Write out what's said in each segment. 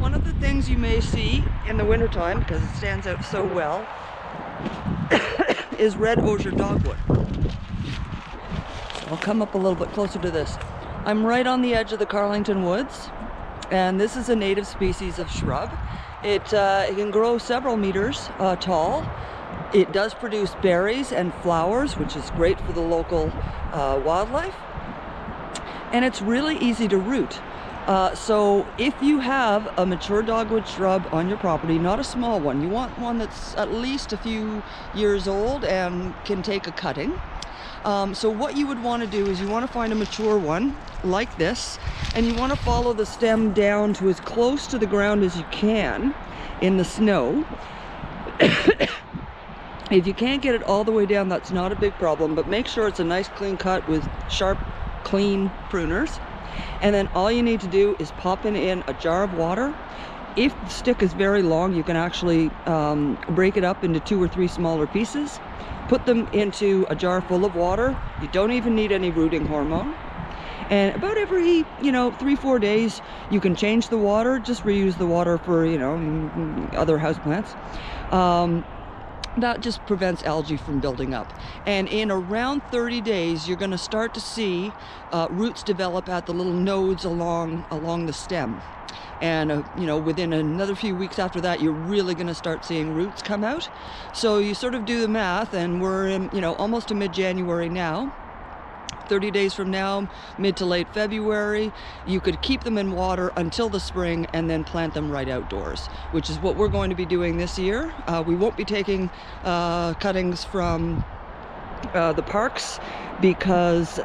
one of the things you may see in the wintertime, because it stands out so well, is red osier dogwood. So I'll come up a little bit closer to this. I'm right on the edge of the Carlington Woods, and this is a native species of shrub. It can grow several meters tall. It does produce berries and flowers, which is great for the local wildlife. And it's really easy to root. So if you have a mature dogwood shrub on your property, not a small one, you want one that's at least a few years old and can take a cutting. So what you would want to do is you want to find a mature one like this, and you want to follow the stem down to as close to the ground as you can in the snow. If you can't get it all the way down, that's not a big problem, but make sure it's a nice clean cut with sharp, clean pruners. And then all you need to do is pop in a jar of water. If the stick is very long, you can actually break it up into 2 or 3 smaller pieces. Put them into a jar full of water. You don't even need any rooting hormone. And about every, 3-4 days, you can change the water. Just reuse the water for, other houseplants. That just prevents algae from building up. And in around 30 days, you're going to start to see roots develop at the little nodes along the stem. And within another few weeks after that, you're really going to start seeing roots come out. So you sort of do the math, and we're in almost to mid-January now. 30 days from now, mid to late February, you could keep them in water until the spring and then plant them right outdoors, which is what we're going to be doing this year. We won't be taking cuttings from the parks, because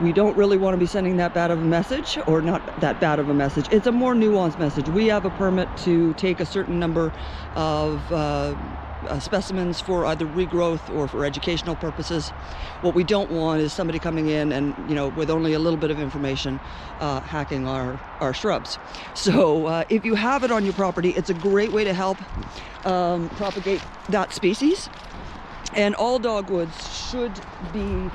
we don't really want to be sending that bad of a message, or not that bad of a message. It's a more nuanced message. We have a permit to take a certain number of specimens for either regrowth or for educational purposes. What we don't want is somebody coming in and, with only a little bit of information, hacking our shrubs. So if you have it on your property, it's a great way to help propagate that species. And all dogwoods should be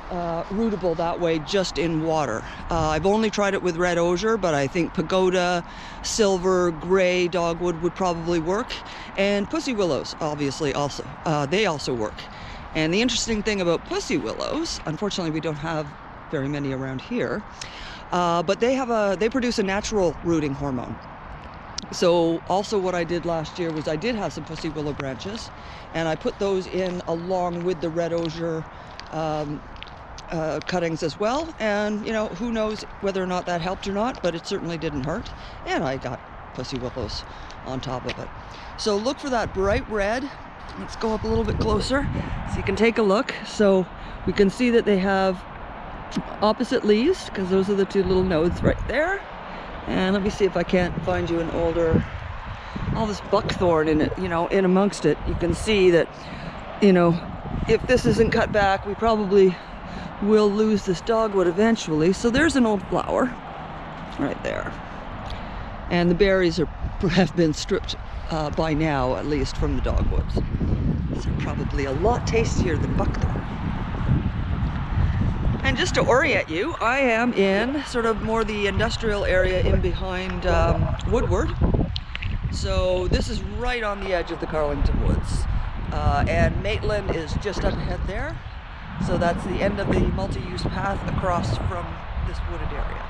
rootable that way, just in water. I've only tried it with red osier, but I think pagoda, silver, gray dogwood would probably work, and pussy willows obviously also. They also work. And the interesting thing about pussy willows, unfortunately we don't have very many around here, but they produce a natural rooting hormone. So also what I did last year was I did have some pussy willow branches, and I put those in along with the red osier cuttings as well, and who knows whether or not that helped or not, but it certainly didn't hurt, and I got pussy willows on top of it. So look for that bright red. Let's go up a little bit closer so you can take a look. So we can see that they have opposite leaves, because those are the 2 little nodes right there. And let me see if I can't find you an older, all this buckthorn in it, in amongst it. You can see that, if this isn't cut back, we probably will lose this dogwood eventually. So there's an old flower right there, and the berries have been stripped by now, at least, from the dogwoods. These are probably a lot tastier than buckthorn. And just to orient you, I am in sort of more the industrial area in behind Woodward. So this is right on the edge of the Carlington Woods, and Maitland is just up ahead there. So that's the end of the multi-use path across from this wooded area.